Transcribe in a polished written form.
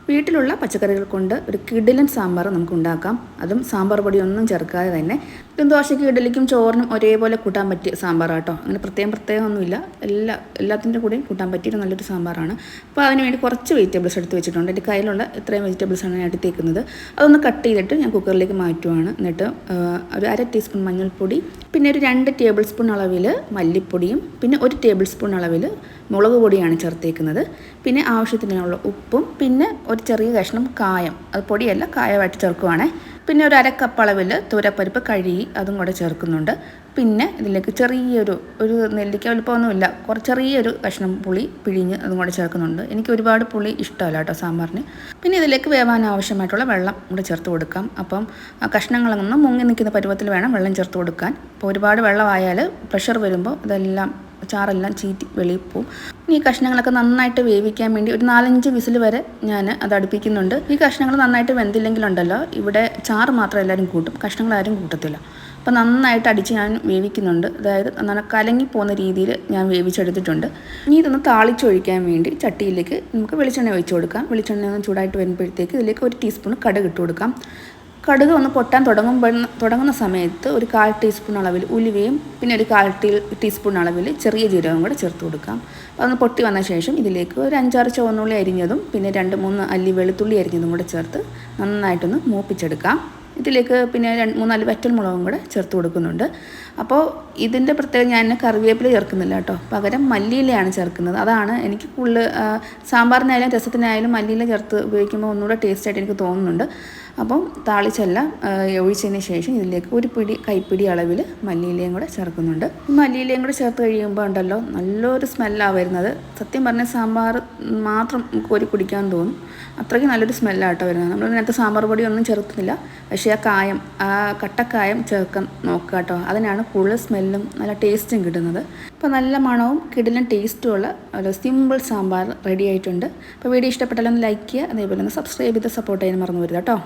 വീട്ടിലുള്ള പച്ചക്കറികൾ കൊണ്ട് ഒരു കിടിലൻ സാമ്പാർ നമുക്ക് ഉണ്ടാക്കാം. അതും സാമ്പാർ പൊടിയൊന്നും ചേർക്കാതെ തന്നെ. ഇതും ദോശയ്ക്കും ഇഡ്ഡലിക്കും ചോറിനും ഒരേപോലെ കൂട്ടാൻ പറ്റിയ സാമ്പാറാട്ടോ. അങ്ങനെ പ്രത്യേകം ഒന്നുമില്ല. എല്ലാത്തിൻ്റെ കൂടെയും കൂട്ടാൻ പറ്റിയൊരു നല്ലൊരു സാമ്പാറാണ്. അപ്പോൾ അതിന് വേണ്ടി കുറച്ച് വെജിറ്റബിൾസ് എടുത്ത് വെച്ചിട്ടുണ്ട്. എൻ്റെ കയ്യിലുള്ള ഇത്രയും വെജിറ്റബിൾസാണ് ഞാൻ എടുത്തേക്കുന്നത്. അതൊന്ന് കട്ട് ചെയ്തിട്ട് ഞാൻ കുക്കറിലേക്ക് മാറ്റുവാണ്. എന്നിട്ട് ഒരു 1/2 ടീസ്പൂൺ മഞ്ഞൾപ്പൊടി, പിന്നെ ഒരു 2 ടേബിൾ സ്പൂൺ അളവിൽ മല്ലിപ്പൊടിയും, പിന്നെ 1 ടേബിൾ സ്പൂൺ അളവിൽ മുളക് പൊടിയാണ് ചേർത്തേക്കുന്നത്. പിന്നെ ആവശ്യത്തിനുള്ള ഉപ്പും, പിന്നെ ഒരു ചെറിയ കഷ്ണം കായം, അത് പൊടിയല്ല കായമായിട്ട് ചേർക്കുവാണേ. പിന്നെ ഒരു 1/2 കപ്പ് അളവിൽ തുവരപ്പരിപ്പ് കഴുകി അതും കൂടെ ചേർക്കുന്നുണ്ട്. പിന്നെ ഇതിലേക്ക് ഒരു നെല്ലിക്ക വലുപ്പമൊന്നുമില്ല, ചെറിയൊരു കഷ്ണം പുളി പിഴിഞ്ഞ് അതും കൂടെ ചേർക്കുന്നുണ്ട്. എനിക്ക് ഒരുപാട് പുളി ഇഷ്ടമല്ല കേട്ടോ സാമ്പാറിന്. പിന്നെ ഇതിലേക്ക് വേവാൻ ആവശ്യമായിട്ടുള്ള വെള്ളം കൂടെ ചേർത്ത് കൊടുക്കാം. അപ്പം കഷ്ണങ്ങളൊന്നും മുങ്ങി നിൽക്കുന്ന പരുവത്തിൽ വേണം വെള്ളം ചേർത്ത് കൊടുക്കാൻ. അപ്പോൾ ഒരുപാട് വെള്ളമായാൽ പ്രഷർ വരുമ്പോൾ ഇതെല്ലാം ചാറെല്ലാം ചീറ്റി വെളിയിൽ പോവും. ഈ കഷ്ണങ്ങളൊക്കെ നന്നായിട്ട് വേവിക്കാൻ വേണ്ടി ഒരു 4-5 വിസിൽ വരെ ഞാൻ അത് അടുപ്പിക്കുന്നുണ്ട്. ഈ കഷ്ണങ്ങൾ നന്നായിട്ട് വെന്തില്ലെങ്കിലുണ്ടല്ലോ, ഇവിടെ ചാറ് മാത്രം എല്ലാവരും കൂട്ടും, കഷ്ണങ്ങൾ ആരും കൂട്ടത്തില്ല. അപ്പോൾ നന്നായിട്ട് അടിച്ച് ഞാൻ വേവിക്കുന്നുണ്ട്. അതായത് നന്നായി കലങ്ങി പോകുന്ന രീതിയിൽ ഞാൻ വേവിച്ചെടുത്തിട്ടുണ്ട്. ഇനി ഇതൊന്ന് താളിച്ചൊഴിക്കാൻ വേണ്ടി ചട്ടിയിലേക്ക് നമുക്ക് വെളിച്ചെണ്ണ ഒഴിച്ച് കൊടുക്കാം. വെളിച്ചെണ്ണ ഒന്ന് ചൂടായിട്ട് വരുമ്പോഴത്തേക്ക് ഇതിലേക്ക് 1 ടീസ്പൂൺ കടുക് ഇട്ട് കൊടുക്കാം. കടുക് ഒന്ന് പൊട്ടാൻ തുടങ്ങുന്ന സമയത്ത് ഒരു 1/4 ടീസ്പൂൺ അളവിൽ ഉലുവയും, പിന്നെ ഒരു 1/4 ടീസ്പൂൺ അളവിൽ ചെറിയ ജീരകവും കൂടെ ചേർത്ത് കൊടുക്കാം. അതൊന്ന് പൊട്ടി വന്ന ശേഷം ഇതിലേക്ക് ഒരു 5-6 ചുവന്നുള്ളി അരിഞ്ഞതും, പിന്നെ 2-3 അല്ലി വെളുത്തുള്ളി അരിഞ്ഞതും കൂടെ ചേർത്ത് നന്നായിട്ടൊന്ന് മൂപ്പിച്ചെടുക്കാം. ഇതിലേക്ക് പിന്നെ 3-4 വറ്റൽമുളകും കൂടെ ചേർത്ത് കൊടുക്കുന്നുണ്ട്. അപ്പോൾ ഇതിൻ്റെ പ്രത്യേകം ഞാൻ കറിവേപ്പില ചേർക്കുന്നില്ല കേട്ടോ, പകരം മല്ലിയിലയാണ് ചേർക്കുന്നത്. അതാണ് എനിക്ക് കൂടുതൽ സാമ്പാറിനായാലും രസത്തിനായാലും മല്ലിയില ചേർത്ത് ഉപയോഗിക്കുമ്പോൾ ഒന്നുകൂടെ ടേസ്റ്റായിട്ട് എനിക്ക് തോന്നുന്നുണ്ട്. അപ്പം താളിച്ചെല്ലാം ഒഴിച്ചതിന് ശേഷം ഇതിലേക്ക് ഒരു കൈപ്പിടി അളവിൽ മല്ലിയിലയും കൂടെ ചേർക്കുന്നുണ്ട്. മല്ലിയിലയും കൂടെ ചേർത്ത് കഴിയുമ്പോൾ ഉണ്ടല്ലോ നല്ലൊരു സ്മെല്ലാണ് വരുന്നത്. സത്യം പറഞ്ഞാൽ സാമ്പാർ മാത്രം കോരി കുടിക്കാൻ തോന്നും, അത്രയ്ക്ക് നല്ലൊരു സ്മെല്ലാട്ടോ വരുന്നത്. നമ്മൾ ഇതിനകത്ത് സാമ്പാർ പൊടി ഒന്നും ചേർക്കുന്നില്ല, പക്ഷേ ആ കട്ടക്കായം ചേർക്കാൻ നോക്കുക കേട്ടോ. അതിനാണ് കൂടുതൽ സ്മെല്ലും നല്ല ടേസ്റ്റും കിട്ടുന്നത്. അപ്പോൾ നല്ല മണവും കിടിലൻ ടേസ്റ്റുമുള്ള ഒരു സിമ്പിൾ സാമ്പാർ റെഡി ആയിട്ടുണ്ട്. അപ്പോൾ വീഡിയോ ഇഷ്ടപ്പെട്ടാലൊന്ന് ലൈക്ക് ചെയ്യുക, അതേപോലെ ഒന്ന് സബ്സ്ക്രൈബ് ചെയ്ത് സപ്പോർട്ട് ചെയ്യാൻ മറന്നു വരുക കേട്ടോ.